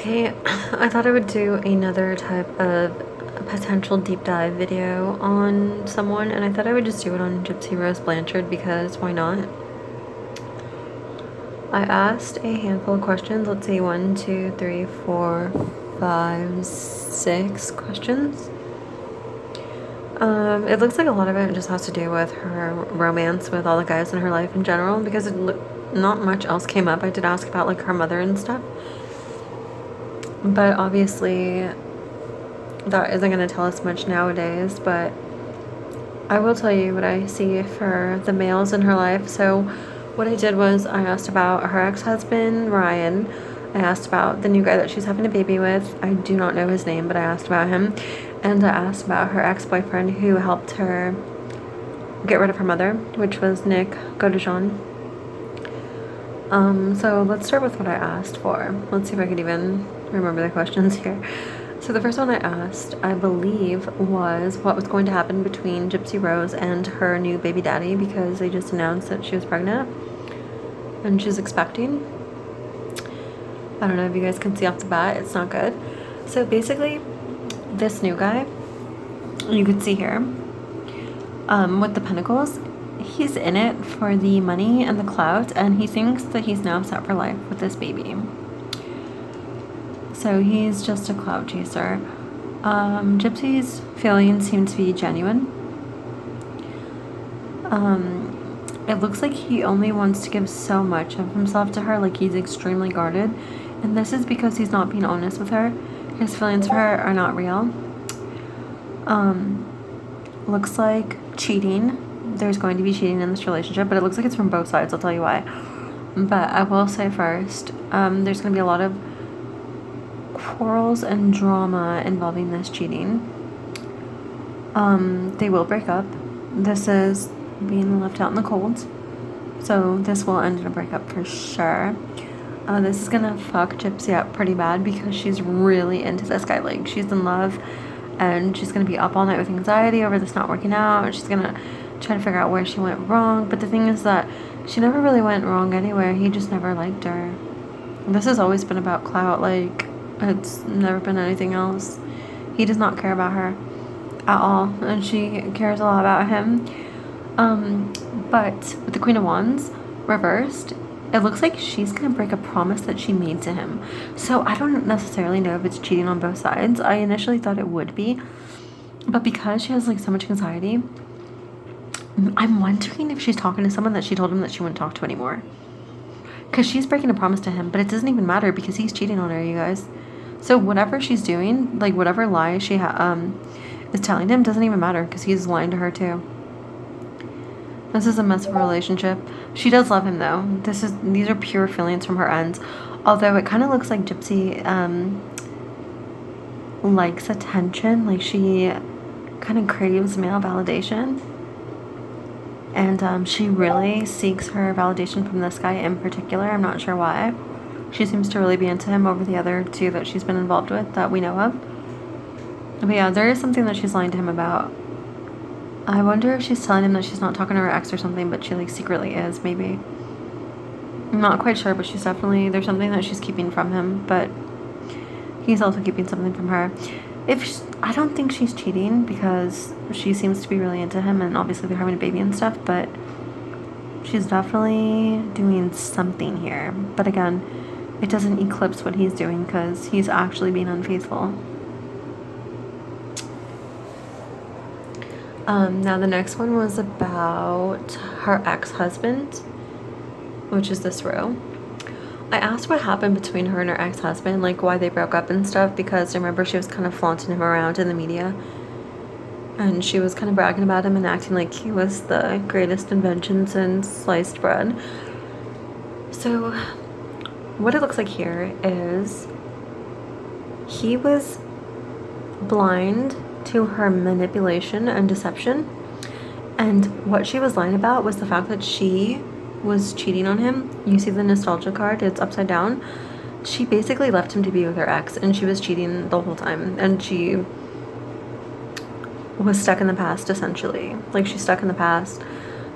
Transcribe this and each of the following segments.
Okay, I thought I would do another type of potential deep dive video on someone, and I thought I would just do it on Gypsy Rose Blanchard because why not? I asked a handful of questions. Let's see, 1, 2, 3, 4, 5, 6 questions. It looks like a lot of it just has to do with her romance with all the guys in her life in general, because not much else came up. I did ask about like her mother and stuff, but obviously that isn't going to tell us much nowadays. But I will tell you what I see for the males in her life. So what I did was I asked about her ex-husband Ryan. I asked about the new guy that she's having a baby with. I do not know his name, but I asked about him. And I asked about her ex-boyfriend who helped her get rid of her mother, which was Nick Godejohn. So let's start with what I asked for. Let's see if I could even remember the questions here. So the first one I asked, I believe, was what was going to happen between Gypsy Rose and her new baby daddy, because they just announced that she was pregnant and she's expecting. I don't know if you guys can see off the bat, it's not good. So basically, this new guy, you could see here, with the pentacles, he's in it for the money and the clout, and he thinks that he's now set for life with this baby. So he's just a clout chaser. Gypsy's feelings seem to be genuine. It looks like he only wants to give so much of himself to her, like he's extremely guarded. And this is because he's not being honest with her. His feelings for her are not real. Looks like cheating. There's going to be cheating in this relationship, but it looks like it's from both sides. I'll tell you why. But I will say first, there's going to be a lot of quarrels and drama involving this cheating. They will break up. This is being left out in the cold. So this will end in a breakup for sure. This is gonna fuck Gypsy up pretty bad because she's really into this guy. Like, she's in love, and she's gonna be up all night with anxiety over this not working out, and she's gonna try to figure out where she went wrong. But the thing is that she never really went wrong anywhere. He just never liked her. This has always been about clout. Like, it's never been anything else. He does not care about her at all, and she cares a lot about him. But with the Queen of Wands reversed, it looks like she's gonna break a promise that she made to him. So I don't necessarily know if it's cheating on both sides. I initially thought it would be, but because she has like so much anxiety, I'm wondering if she's talking to someone that she told him that she wouldn't talk to anymore. Because she's breaking a promise to him, but it doesn't even matter because he's cheating on her, you guys. So whatever she's doing, like whatever lie she is telling him, doesn't even matter because he's lying to her too. This is a mess of a relationship. She does love him though. These are pure feelings from her ends. Although it kind of looks like Gypsy likes attention. Like, she kind of craves male validation. And she really seeks her validation from this guy in particular. I'm not sure why. She seems to really be into him over the other two that she's been involved with that we know of. But yeah, there is something that she's lying to him about. I wonder if she's telling him that she's not talking to her ex or something, but she like secretly is, maybe. I'm not quite sure, but there's something that she's keeping from him, but he's also keeping something from her. I don't think she's cheating because she seems to be really into him, and obviously they're having a baby and stuff, but she's definitely doing something here. But again, it doesn't eclipse what he's doing because he's actually being unfaithful. Now the next one was about her ex-husband, which is this row. I asked what happened between her and her ex-husband, like why they broke up and stuff, because I remember she was kind of flaunting him around in the media, and she was kind of bragging about him and acting like he was the greatest invention since sliced bread. So what it looks like here is he was blind to her manipulation and deception, and what she was lying about was the fact that she was cheating on him. You see the nostalgia card, it's upside down. She basically left him to be with her ex, and she was cheating the whole time, and she was stuck in the past, essentially. Like, she's stuck in the past.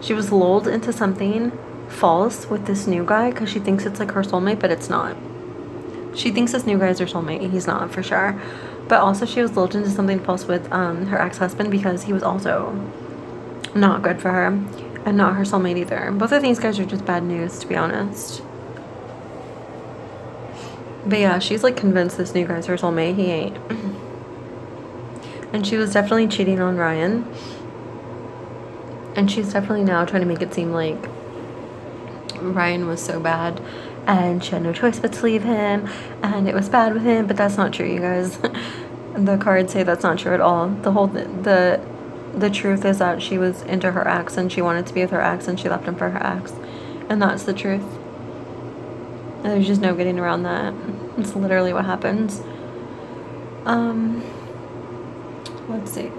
She was lulled into something false with this new guy because she thinks it's like her soulmate, but it's not. She thinks this new guy is her soulmate. He's not, for sure. But also she was lulled into something false with her ex-husband because he was also not good for her and not her soulmate either. Both of these guys are just bad news, to be honest. But yeah, she's like convinced this new guy's her soulmate. He ain't. And she was definitely cheating on Ryan. And she's definitely now trying to make it seem like Ryan was so bad and she had no choice but to leave him and it was bad with him, but that's not true, you guys. The cards say that's not true at all. The truth is that she was into her ex and she wanted to be with her ex and she left him for her ex, and that's the truth. And there's just no getting around that. It's literally what happens. Let's see.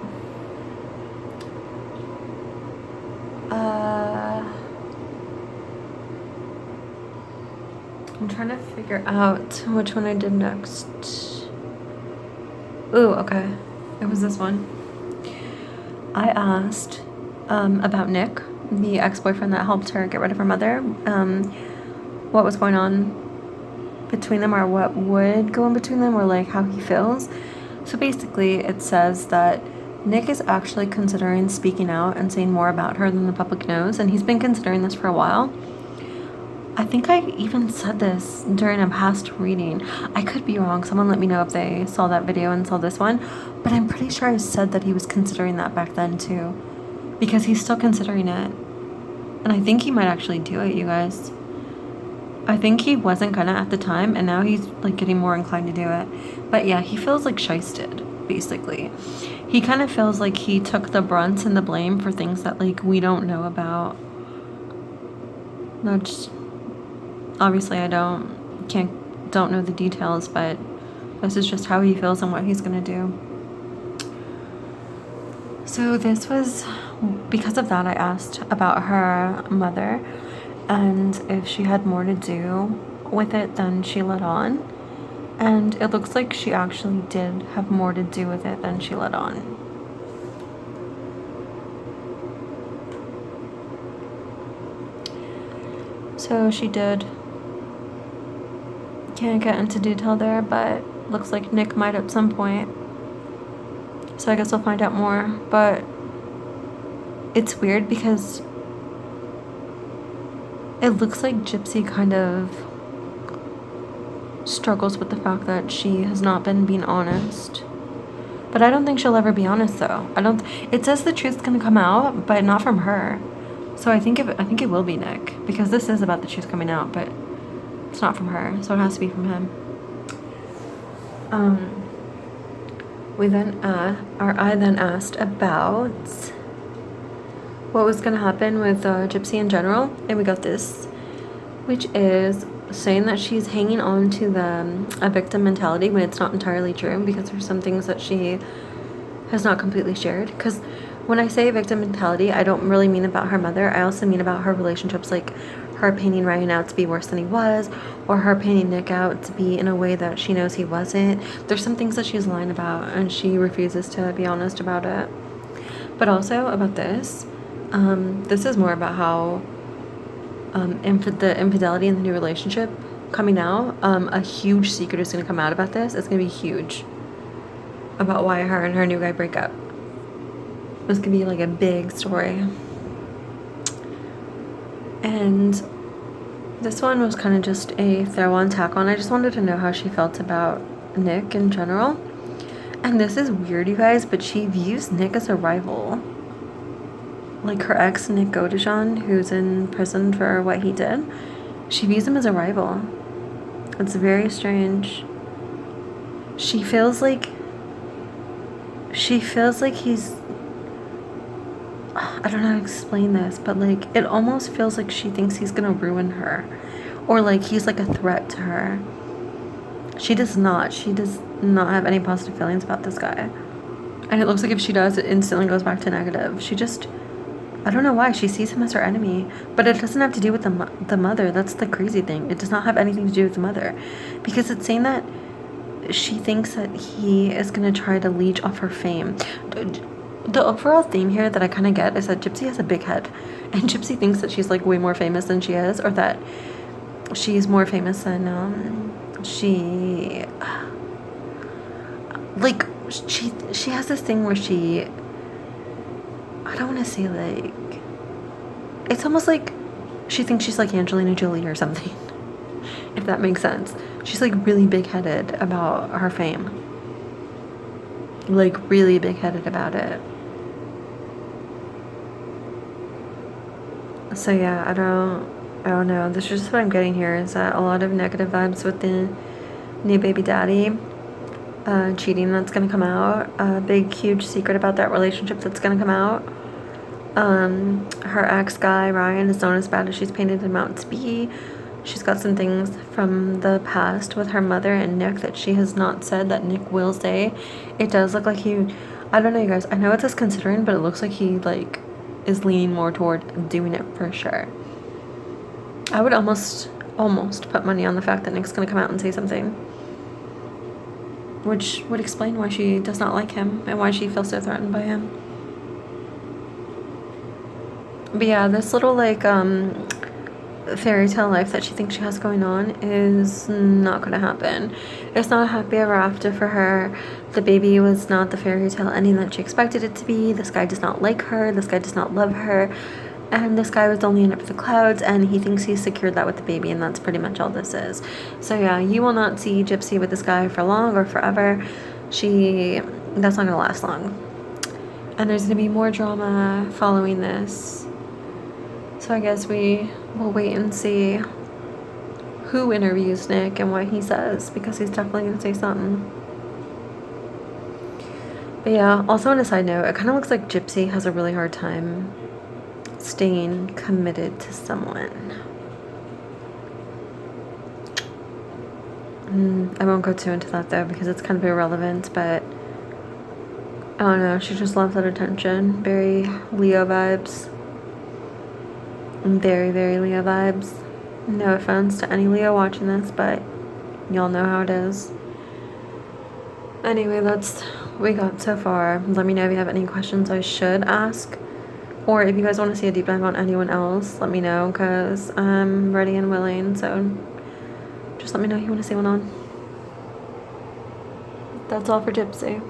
I'm trying to figure out which one I did next. Ooh, okay. It was this one. I asked about Nick, the ex-boyfriend that helped her get rid of her mother, what was going on between them, or what would go in between them, or like how he feels. So basically it says that Nick is actually considering speaking out and saying more about her than the public knows, and he's been considering this for a while. I think I even said this during a past reading. I could be wrong. Someone let me know if they saw that video and saw this one. But I'm pretty sure I said that he was considering that back then too. Because he's still considering it. And I think he might actually do it, you guys. I think he wasn't gonna at the time, and now he's like getting more inclined to do it. But yeah, he feels like shysted, basically. He kind of feels like he took the brunt and the blame for things that like we don't know about. That's... Obviously, I don't know the details, but this is just how he feels and what he's gonna do. So this was, because of that, I asked about her mother and if she had more to do with it than she let on. And it looks like she actually did have more to do with it than she let on. So she did. Can't get into detail there, but looks like Nick might at some point. So I guess we'll find out more. But it's weird because it looks like GYPSY kind of struggles with the fact that she has not been being honest. But I don't think she'll ever be honest though. It says the truth's gonna come out, but not from her. So I think it will be Nick, because this is about the truth coming out, but it's not from her, so it has to be from him. I then asked about what was gonna happen with GYPSY in general, and we got this, which is saying that she's hanging on to a victim mentality when it's not entirely true, because there's some things that she has not completely shared. Because when I say victim mentality, I don't really mean about her mother. I also mean about her relationships, like her painting Ryan out to be worse than he was, or her painting Nick out to be in a way that she knows he wasn't. There's some things that she's lying about, and she refuses to be honest about it. But also about this, this is more about how the infidelity in the new relationship coming out. A huge secret is going to come out about this. It's going to be huge about why her and her new guy break up. It's going to be like a big story. And this one was kind of just a throw on, tack on. I just wanted to know how she felt about Nick in general. And this is weird, you guys, but she views Nick as a rival. Like her ex, Nick Godejohn, who's in prison for what he did, she views him as a rival. It's very strange. She feels like he's, I don't know how to explain this, but like it almost feels like she thinks he's gonna ruin her, or like he's like a threat to her. She does not have any positive feelings about this guy, and it looks like if she does, it instantly goes back to negative. She just, I don't know why, she sees him as her enemy. But it doesn't have to do with the mother. That's the crazy thing. It does not have anything to do with the mother, because it's saying that she thinks that he is going to try to leech off her fame. The overall theme here that I kind of get is that GYPSY has a big head, and GYPSY thinks that she's like way more famous than she is, or that she's more famous than she like she has this thing where I don't want to say like, it's almost like she thinks she's like Angelina Jolie or something, if that makes sense. She's like really big-headed about her fame, like really big-headed about it. So yeah, I don't know. This is just what I'm getting here, is that a lot of negative vibes with the new baby daddy. Cheating that's gonna come out. A big huge secret about that relationship that's gonna come out. Her ex guy Ryan is known as bad as she's painted him out to be. She's got some things from the past with her mother and Nick that she has not said that Nick will say. It does look like I don't know, you guys, I know it's as considering, but it looks like he like is leaning more toward doing it for sure. I would almost put money on the fact that Nick's gonna come out and say something, which would explain why she does not like him and why she feels so threatened by him. But yeah, this little like fairy tale life that she thinks she has going on is not gonna happen. It's not a happy ever after for her. The baby was not the fairy tale ending that she expected it to be. This guy does not like her. This guy does not love her. And this guy was only in it for the clouds, and he thinks he's secured that with the baby, and that's pretty much all this is. So yeah, you will not see Gypsy with this guy for long or forever. That's not gonna last long. And there's gonna be more drama following this. So I guess we will wait and see who interviews Nick and what he says, because he's definitely gonna say something. But yeah, also on a side note, it kind of looks like Gypsy has a really hard time staying committed to someone. I won't go too into that though, because it's kind of irrelevant, but I don't know, she just loves that attention. Very Leo vibes. Very, very Leo vibes. No offense to any Leo watching this, but y'all know how it is. Anyway, that's what we got so far. Let me know if you have any questions I should ask, or if you guys want to see a deep dive on anyone else, let me know, because I'm ready and willing. So just let me know if you want to see one on. That's all for Gypsy.